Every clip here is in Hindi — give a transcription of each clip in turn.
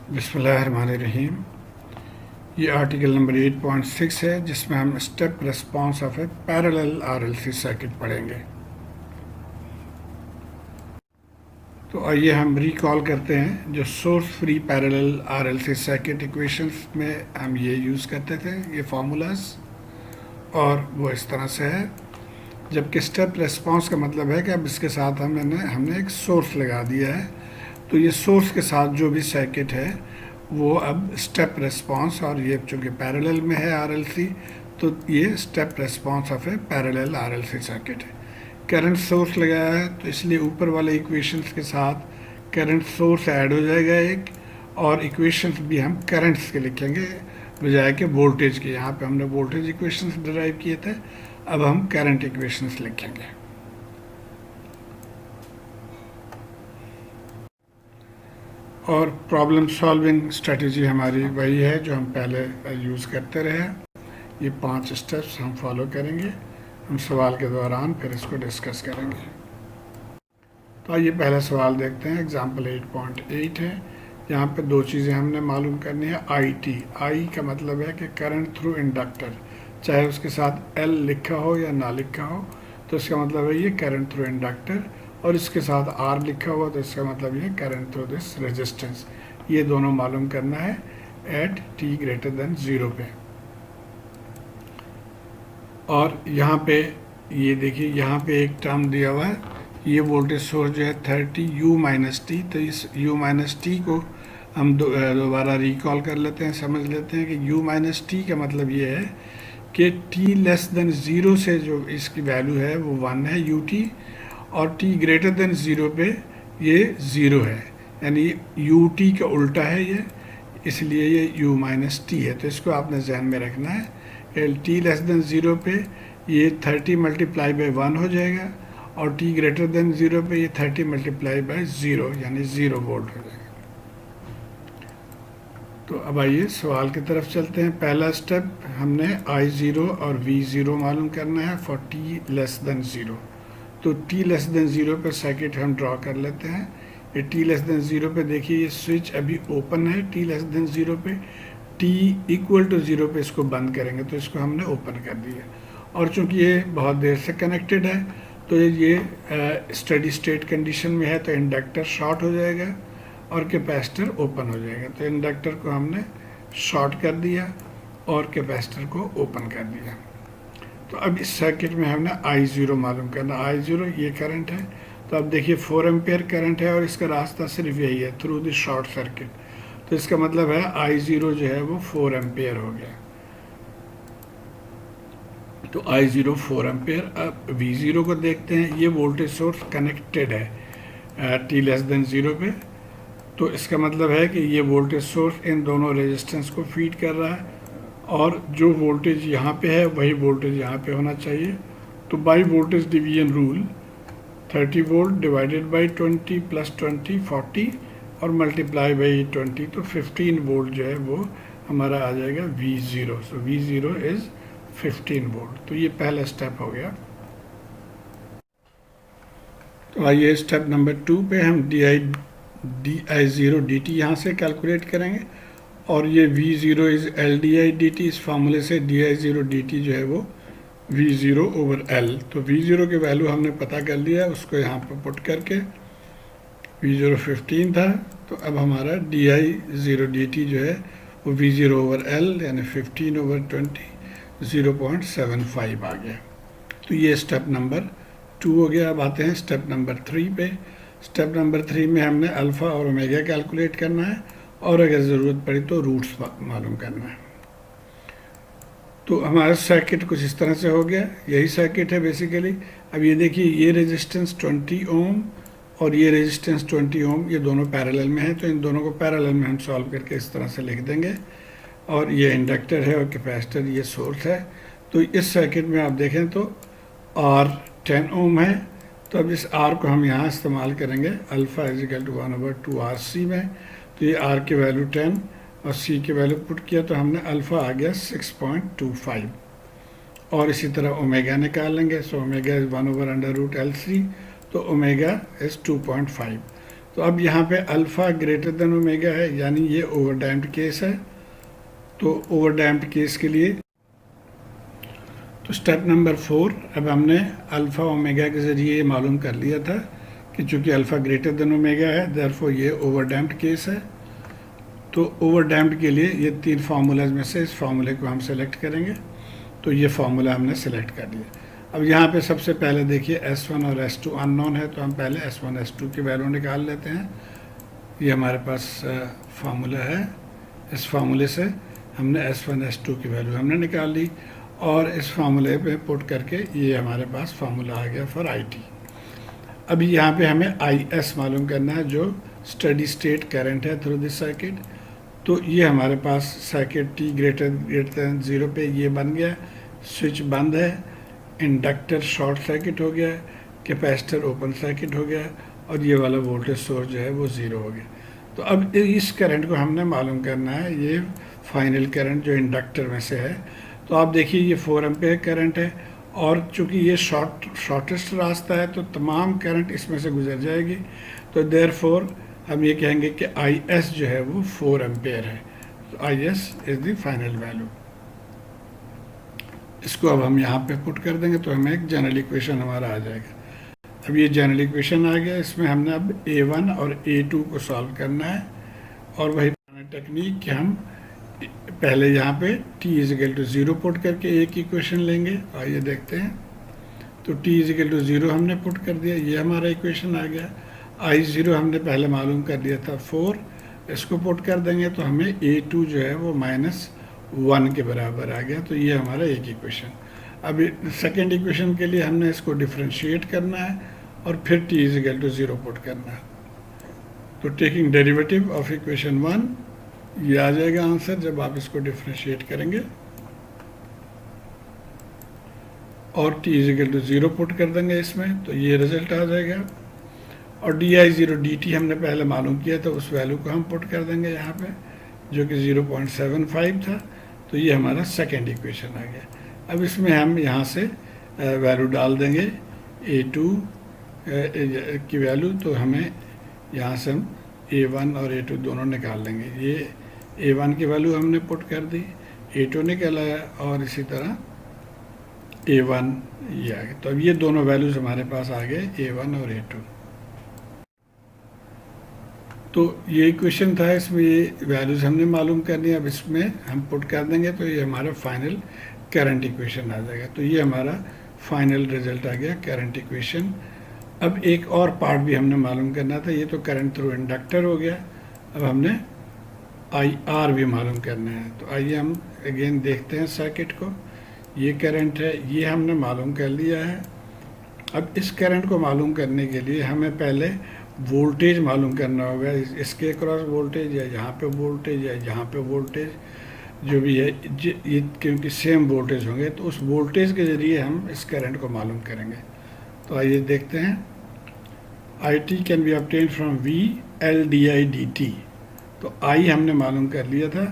बिस्मिल्लाहिर्रहमानिर्रहीम। ये आर्टिकल नंबर 8.6 है जिसमें हम step response of A parallel RLC circuit पढ़ेंगे। तो आइए हम रिकॉल करते हैं जो source free parallel RLC circuit equations में हम ये यूज़ करते थे, ये फार्मूलाज, और वो इस तरह से है। जबकि स्टेप रिस्पांस का मतलब है कि अब इसके साथ हमने एक सोर्स लगा दिया है, तो ये सोर्स के साथ जो भी सर्किट है वो अब स्टेप रिस्पांस, और ये चूँकि पैरेलल में है आरएलसी, तो ये step response of A parallel RLC circuit है। करंट सोर्स लगाया है तो इसलिए ऊपर वाले इक्वेशंस के साथ करंट सोर्स ऐड हो जाएगा एक, और इक्वेशंस भी हम करंट्स के लिखेंगे बजाय के वोल्टेज के। यहाँ पे हमने वोल्टेज इक्वेशंस डिराइव किए थे, अब हम करंट इक्वेशंस लिखेंगे। और प्रॉब्लम सॉल्विंग स्ट्रेटजी हमारी वही है जो हम पहले यूज़ करते रहे। ये 5 स्टेप्स हम फॉलो करेंगे, हम सवाल के दौरान फिर इसको डिस्कस करेंगे। तो आइए पहला सवाल देखते हैं। एग्जाम्पल 8.8 है। यहाँ पे दो चीज़ें हमने मालूम करनी है। आई का मतलब है कि करंट थ्रू इंडक्टर, चाहे उसके साथ एल लिखा हो या ना लिखा हो, तो इसका मतलब है ये करंट थ्रू इंडक्टर, और इसके साथ आर लिखा हुआ तो इसका मतलब ये करंट थ्रू दिस रेजिस्टेंस। ये दोनों मालूम करना है एट t ग्रेटर देन 0 पे। और यहाँ पे ये देखिए, यहाँ पे एक टर्म दिया हुआ है, ये वोल्टेज सोर्स जो है 30 u माइनस टी। तो इस u माइनस टी को हम दोबारा रिकॉल कर लेते हैं, समझ लेते हैं कि u माइनस टी का मतलब ये है कि t लेस देन 0 से जो इसकी वैल्यू है वो 1 है ut, और t ग्रेटर देन 0 पे ये 0 है, यानी ut का उल्टा है ये, इसलिए ये u माइनस टी है। तो इसको आपने जहन में रखना है कि t लेस देन 0 पे ये 30 मल्टीप्लाई बाई 1 हो जाएगा, और t ग्रेटर देन 0 पे ये 30 मल्टीप्लाई बाई 0 यानी 0 वोल्ट हो जाएगा। तो अब आइए सवाल की तरफ चलते हैं। पहला स्टेप, हमने I0 और V0 मालूम करना है फॉर t लेस देन 0। तो t लेस देन 0 पर सर्किट हम ड्रॉ कर लेते हैं। ये t लेस देन 0 पे देखिए, ये स्विच अभी ओपन है। t लेस देन 0 पे, t इक्वल टू 0 पे इसको बंद करेंगे, तो इसको हमने ओपन कर दिया। और चूंकि ये बहुत देर से कनेक्टेड है तो ये स्टडी स्टेट कंडीशन में है, तो इंडक्टर शॉर्ट हो जाएगा और कैपेसिटर ओपन हो जाएगा। तो इंडक्टर को हमने शॉर्ट कर दिया और कैपेसिटर को ओपन कर दिया। तो अब इस सर्किट में हमने I0 मालूम करना। I0 ये करंट है, तो अब देखिए 4 एम्पियर करंट है और इसका रास्ता सिर्फ यही है, थ्रू द शॉर्ट सर्किट। तो इसका मतलब है I0 जो है वो 4 एम्पियर हो गया। तो I0 4 एम्पियर। अब V0 को देखते हैं। ये वोल्टेज सोर्स कनेक्टेड है t लेस देन 0 पे, तो इसका मतलब है कि ये वोल्टेज सोर्स इन दोनों रेजिस्टेंस को फीड कर रहा है, और जो वोल्टेज यहाँ पे है वही वोल्टेज यहाँ पे होना चाहिए। तो by voltage division rule 30 volt divided by 20 plus 20 40 और मल्टीप्लाई बाई 20, तो 15 वोल्ट जो है वो हमारा आ जाएगा V0। So V0 is 15 volt. तो ये पहला स्टेप हो गया। तो आइए स्टेप नंबर 2 पे हम di0 dt यहाँ से कैलकुलेट करेंगे, और ये V0 इज़ LDI dt। इस फार्मूले से di0 dt जो है वो V0 ओवर L। तो V0 की वैल्यू हमने पता कर लिया, उसको यहाँ पर पुट करके V0 15 था, तो अब हमारा di0 dt जो है वो V0 ओवर L यानी 15 ओवर 20 0.75 आ गया। तो ये स्टेप नंबर 2 हो गया। अब आते हैं स्टेप नंबर 3 पे। स्टेप नंबर 3 में हमने अल्फ़ा और ओमेगा कैलकुलेट करना है, और अगर ज़रूरत पड़ी तो रूट्स मालूम करना है। तो हमारा सर्किट कुछ इस तरह से हो गया। यही सर्किट है बेसिकली। अब ये देखिए, ये रेजिस्टेंस 20 ओम और ये रेजिस्टेंस 20 ओम, ये दोनों पैरेलल में है, तो इन दोनों को पैरेलल में हम सॉल्व करके इस तरह से लिख देंगे। और ये इंडक्टर है और कैपेसिटर ये सोर्स है। तो इस सर्किट में आप देखें तो R 10 ओम है, तो अब इस R को हम यहाँ इस्तेमाल करेंगे अल्फ़ा इजिकल टू 1/2RC में। तो ये R की वैल्यू 10 और C की वैल्यू पुट किया, तो हमने अल्फ़ा आ गया 6.25। और इसी तरह ओमेगा निकाल लेंगे। सो ओमेगा इज़ 1/√LC, तो ओमेगा इज़ 2.5। तो अब यहाँ पे अल्फ़ा ग्रेटर देन ओमेगा है, यानी ये ओवर डैम्प्ड केस है। तो ओवर डैम्प्ड केस के लिए तो स्टेप नंबर 4, अब हमने अल्फ़ा ओमेगा के ज़रिए ये मालूम कर लिया था कि चूँकि अल्फ़ा ग्रेटर देन ओमेगा है, देयरफॉर ये ओवर डैम्प्ड केस है। तो ओवर डैम्प्ड के लिए ये 3 फार्मूलाज में से इस फार्मूले को हम सेलेक्ट करेंगे। तो ये फार्मूला हमने सेलेक्ट कर लिया। अब यहाँ पे सबसे पहले देखिए S1 और S2 अननोन है, तो हम पहले S1 S2 की वैल्यू निकाल लेते हैं। ये हमारे पास फार्मूला है। इस फार्मूले से हमने S1 S2 की वैल्यू हमने निकाल ली और इस फार्मूले पे पुट करके ये हमारे पास फार्मूला आ गया फॉर IT। अभी यहाँ पे हमें IS मालूम करना है, जो स्टडी स्टेट करंट है थ्रू दिस सर्किट। तो ये हमारे पास सर्किट T ग्रेटर देन 0 पे ये बन गया, स्विच बंद है, इंडक्टर शॉर्ट सर्किट हो गया, कैपेसिटर ओपन सर्किट हो गया और ये वाला वोल्टेज सोर्स जो है वो 0 हो गया। तो अब इस करंट को हमने मालूम करना है, ये फाइनल करंट जो इंडक्टर में से है। तो आप देखिए ये 4 एम्पेयर करंट है और चूँकि ये शॉर्टेस्ट रास्ता है तो तमाम करंट इसमें से गुजर जाएगी। तो देयरफॉर हम ये कहेंगे कि IS जो है वो 4 एम्पेयर है। तो IS is the final value. इसको अब हम यहाँ पे पुट कर देंगे तो हमें एक जनरल इक्वेशन हमारा आ जाएगा। अब ये जनरल इक्वेशन आ गया, इसमें हमने अब A1 और A2 को सॉल्व करना है और वही टेक्निक कि हम पहले यहाँ पे t=0 पुट करके एक इक्वेशन लेंगे। आइए देखते हैं। तो t=0 हमने पुट कर दिया, ये हमारा इक्वेशन आ गया। I0 हमने पहले मालूम कर लिया था 4, इसको पुट कर देंगे तो हमें A2 जो है वो -1 के बराबर आ गया। तो ये हमारा एक इक्वेशन। अब सेकेंड इक्वेशन के लिए हमने इसको डिफ्रेंशिएट करना है और फिर t=0 पुट करना है। तो टेकिंग डेरिवेटिव ऑफ इक्वेशन 1, ये आ जाएगा आंसर जब आप इसको डिफ्रेंशिएट करेंगे और t=0 पुट कर देंगे इसमें, तो ये रिजल्ट आ जाएगा। और di0 dt हमने पहले मालूम किया था, उस वैल्यू को हम पुट कर देंगे यहाँ पे, जो कि 0.75 था। तो ये हमारा सेकेंड इक्वेशन आ गया। अब इसमें हम यहाँ से वैल्यू डाल देंगे A2 की वैल्यू, तो हमें यहाँ से हम A1 और A2 दोनों निकाल लेंगे। ये A1 की वैल्यू हमने पुट कर दी, A2 निकल आया और इसी तरह A1 ये आ गया। तो अब ये दोनों वैल्यूज़ हमारे पास आ गए, A1 और A2। तो ये इक्वेशन था, इसमें ये वैल्यूज़ हमने मालूम करनी है। अब इसमें हम पुट कर देंगे तो ये हमारा फाइनल करंट इक्वेशन आ जाएगा। तो ये हमारा फाइनल रिजल्ट आ गया, करंट इक्वेशन। अब एक और पार्ट भी हमने मालूम करना था, ये तो करंट थ्रू इंडक्टर हो गया। अब हमने IR भी मालूम करना है। तो आइए हम अगेन देखते हैं सर्किट को। ये करंट है, ये हमने मालूम कर लिया है। अब इस करंट को मालूम करने के लिए हमें पहले वोल्टेज मालूम करना होगा, इसके क्रॉस वोल्टेज या यहाँ पे वोल्टेज या यहाँ पे वोल्टेज जो भी है, ये क्योंकि सेम वोल्टेज होंगे तो उस वोल्टेज के ज़रिए हम इस करंट को मालूम करेंगे। तो आइए देखते हैं। IT can be obtain from V LdIdt। तो I हमने मालूम कर लिया था,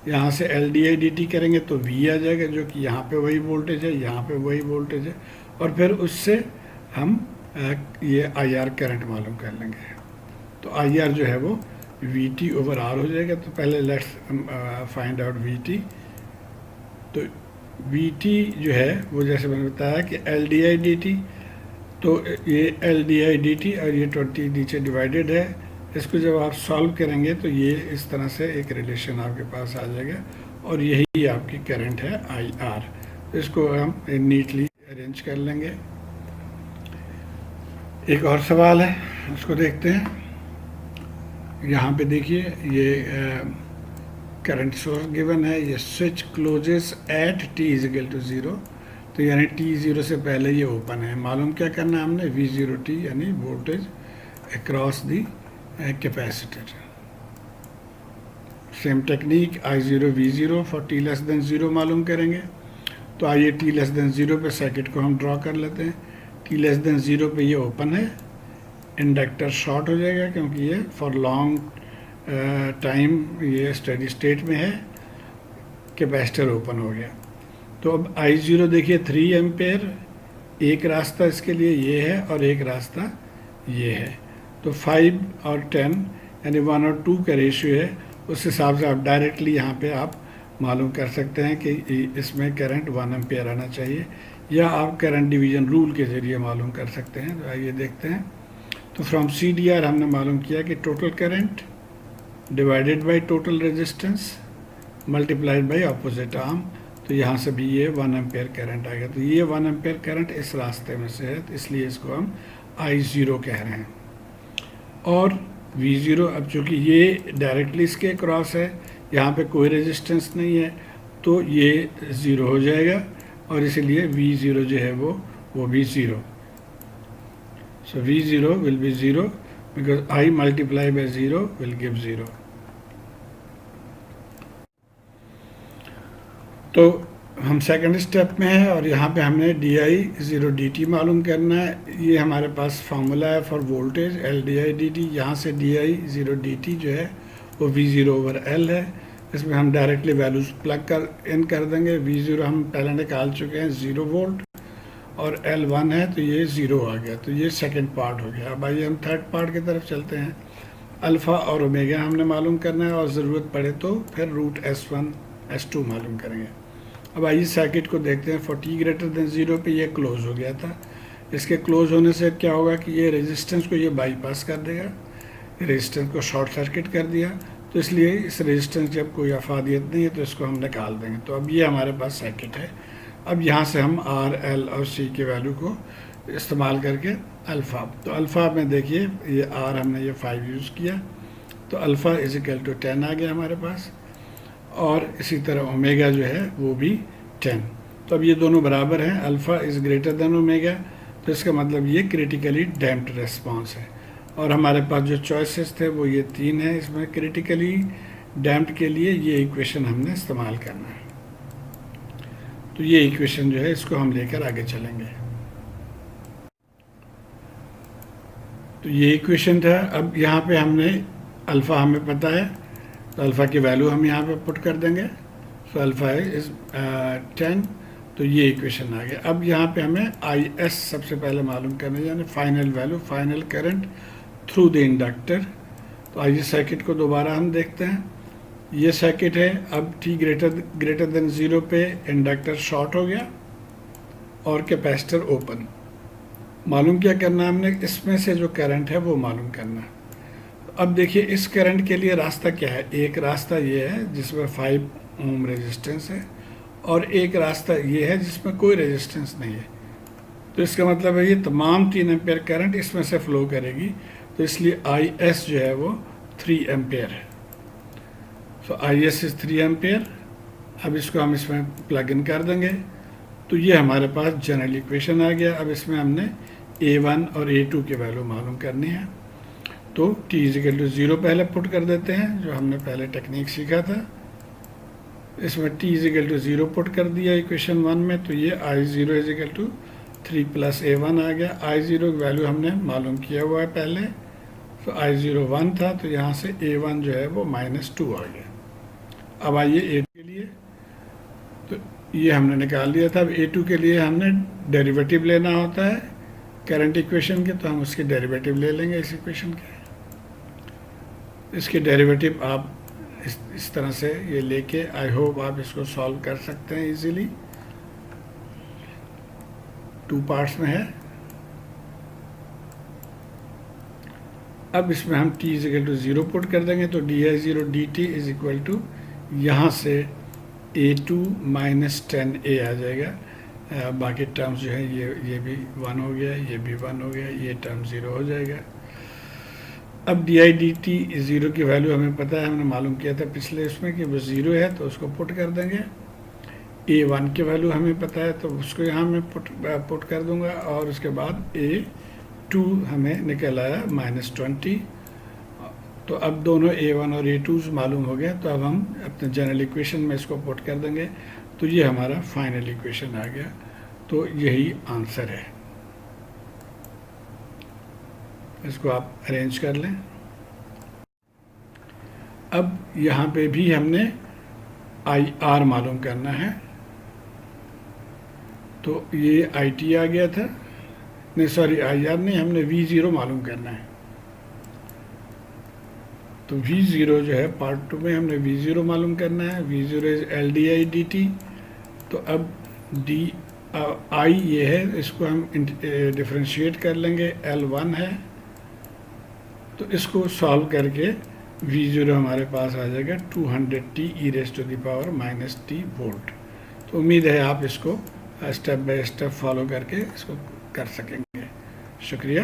यहाँ से LdIdt करेंगे तो V आ जाएगा, जो कि यहाँ पे वही वोल्टेज है, यहाँ पे वही वोल्टेज है, और फिर उससे हम ये IR करंट मालूम कर लेंगे। तो IR जो है वो VT/R हो जाएगा। तो पहले लेट्स फाइंड आउट VT। तो VT जो है वो जैसे मैंने बताया कि LdIdt, तो ये LdIdt और ये 20 नीचे डिवाइडेड है। इसको जब आप सॉल्व करेंगे तो ये इस तरह से एक रिलेशन आपके पास आ जाएगा और यही आपकी करंट है IR। तो इसको हम नीटली अरेंज कर लेंगे। एक और सवाल है, उसको देखते हैं। यहाँ पे देखिए ये करंट सोर्स गिवन है, ये स्विच क्लोजेस एट t=0। तो यानी t0 से पहले ये ओपन है। मालूम क्या करना है हमने, V0t यानी voltage across the capacitor. Same technique I0 V0 for t<0 मालूम करेंगे। तो आइए t<0 पे सर्किट को हम ड्रॉ कर लेते हैं। t<0 पे ये ओपन है, इंडक्टर शॉर्ट हो जाएगा क्योंकि ये फॉर लॉन्ग टाइम ये स्टडी स्टेट में है, कैपेसिटर ओपन हो गया। तो अब I0 देखिए 3 एम्पेयर, एक रास्ता इसके लिए ये है और एक रास्ता ये है। तो 5 और 10 यानी 1 और 2 का रेशियो है, उस हिसाब से आप डायरेक्टली यहाँ पे आप मालूम कर सकते हैं कि इसमें करंट 1 एम्पियर आना चाहिए, या आप करंट डिवीज़न रूल के ज़रिए मालूम कर सकते हैं। तो आइए देखते हैं। तो फ्रॉम CDR हमने मालूम किया कि total current divided by total resistance multiplied by opposite arm, तो यहाँ से भी ये 1 एम्पियर करंट आएगा। तो ये 1 एम्पियर करंट इस रास्ते में से है, तो इसलिए इसको हम I0 कह रहे हैं। और V0, अब चूँकि ये डायरेक्टली इसके क्रॉस है, यहाँ पे कोई रेजिस्टेंस नहीं है, तो ये 0 हो जाएगा, और इसीलिए V0 जो है वो भी 0। सो V0 will be 0 because I multiply by 0 will give 0। तो हम सेकंड स्टेप में है, और यहाँ पे हमने di0 dt मालूम करना है। ये हमारे पास फार्मूला है for voltage L di dt। यहाँ से di0 dt जो है वो V0 ओवर L है। इसमें हम डायरेक्टली वैल्यूज प्लग कर देंगे। V0 हम पहले निकाल चुके हैं 0 वोल्ट, और L 1 है तो ये 0 आ गया। तो ये सेकंड पार्ट हो गया। अब आइए हम थर्ड पार्ट की तरफ चलते हैं। अल्फ़ा और ओमेगा हमने मालूम करना है, और ज़रूरत पड़े तो फिर रूट S1 S2 मालूम करेंगे। अब आइए सर्किट को देखते हैं। फॉर t ग्रेटर देन 0 पे ये क्लोज हो गया था। इसके क्लोज होने से क्या होगा कि ये रेजिस्टेंस को ये बाईपास कर देगा, रेजिस्टेंस को शॉर्ट सर्किट कर दिया। तो इसलिए इस रेजिस्टेंस की अब कोई अफादियत नहीं है, तो इसको हम निकाल देंगे। तो अब ये हमारे पास सर्किट है। अब यहाँ से हम R, L और C के वैल्यू को इस्तेमाल करके अल्फ़ा, तो अल्फ़ा में देखिए ये R हमने ये 5 यूज़ किया, तो अल्फ़ा इजिकल टू 10 आ गया हमारे पास। और इसी तरह ओमेगा जो है वो भी 10। तो अब ये दोनों बराबर हैं, alpha is greater than omega, तो इसका मतलब ये क्रिटिकली डैम्प्ड रेस्पॉन्स है। और हमारे पास जो चॉइसेस थे वो ये 3 हैं। इसमें क्रिटिकली डैम्प्ड के लिए ये इक्वेशन हमने इस्तेमाल करना है। तो ये इक्वेशन जो है इसको हम लेकर आगे चलेंगे। तो ये इक्वेशन था। अब यहाँ पे हमने अल्फ़ा हमें पता है, तो अल्फ़ा की वैल्यू हम यहाँ पे पुट कर देंगे। सो अल्फ़ा इज़ 10, तो ये इक्वेशन आ गया। अब यहाँ पे हमें IS सबसे पहले मालूम करना है, यानी final value, final current through the inductor. तो आइए सर्किट को दोबारा हम देखते हैं। ये सर्किट है। अब t ग्रेटर देन 0 पे इंडक्टर शॉर्ट हो गया और कैपेसिटर ओपन। मालूम क्या करना है हमने, इसमें से जो करंट है वो मालूम करना है। अब देखिए इस करंट के लिए रास्ता क्या है। एक रास्ता ये है जिसमें 5 ओम रेजिस्टेंस है, और एक रास्ता ये है जिसमें कोई रेजिस्टेंस नहीं है। तो इसका मतलब है ये तमाम 3 एम्पेयर करंट इसमें से फ्लो करेगी। तो इसलिए IS जो है वो 3 एम्पेयर है। सो IS इज़ 3 एम्पेयर। अब इसको हम इसमें प्लग इन कर देंगे, तो ये हमारे पास जनरल इक्वेशन आ गया। अब इसमें हमने A1 और A2 की वैल्यू मालूम करनी है। तो t इजिकल टू 0 पहले पुट कर देते हैं, जो हमने पहले टेक्निक सीखा था। इसमें t इजिकल टू 0 पुट कर दिया इक्वेशन 1 में, तो ये I0 is equal to 3 plus A1 आ गया। I0 की वैल्यू हमने मालूम किया हुआ है पहले, तो I0 1 था, तो यहाँ से A1 जो है वो -2 आ गया। अब आइए A2 के लिए, तो ये हमने निकाल लिया था। अब A2 के लिए हमने डेरिवेटिव लेना होता है करंट इक्वेशन के, तो हम उसके डेरिवेटिव ले लेंगे इस इक्वेशन के। इसके डेरिवेटिव आप इस तरह से ये लेके, आई होप आप इसको सॉल्व कर सकते हैं इजीली। 2 पार्ट्स में है। अब इसमें हम t इजिकल टू 0 पुट कर देंगे, तो di0 dt is equal to यहाँ से A2 माइनस 10A आ जाएगा। बाकी टर्म्स जो है ये भी 1 हो गया, ये भी 1 हो गया, ये टर्म 0 हो जाएगा। अब di dt 0 की वैल्यू हमें पता है, हमने मालूम किया था पिछले इसमें कि वो 0 है, तो उसको पुट कर देंगे। A1 की वैल्यू हमें पता है, तो उसको यहाँ मैं पुट कर दूंगा, और उसके बाद A2 हमें निकल आया -20। तो अब दोनों A1 और A2 मालूम हो गया, तो अब हम अपने जनरल इक्वेशन में इसको पुट कर देंगे, तो ये हमारा फाइनल इक्वेशन आ गया। तो यही आंसर है। इसको आप अरेंज कर लें। अब यहाँ पे भी हमने IR मालूम करना है, तो ये IT आ गया था, नहीं सॉरी IR नहीं, हमने V0 मालूम करना है। तो V0 जो है पार्ट 2 में हमने V0 मालूम करना है, V0 is L D I D T. तो अब डी आई ये है, इसको हम डिफ्रेंशिएट कर लेंगे, L1 है, तो इसको सॉल्व करके V0 हमारे पास आ जाएगा 200t e⁻⁻t वोल्ट। तो उम्मीद है आप इसको स्टेप बाय स्टेप फॉलो करके इसको कर सकेंगे। शुक्रिया।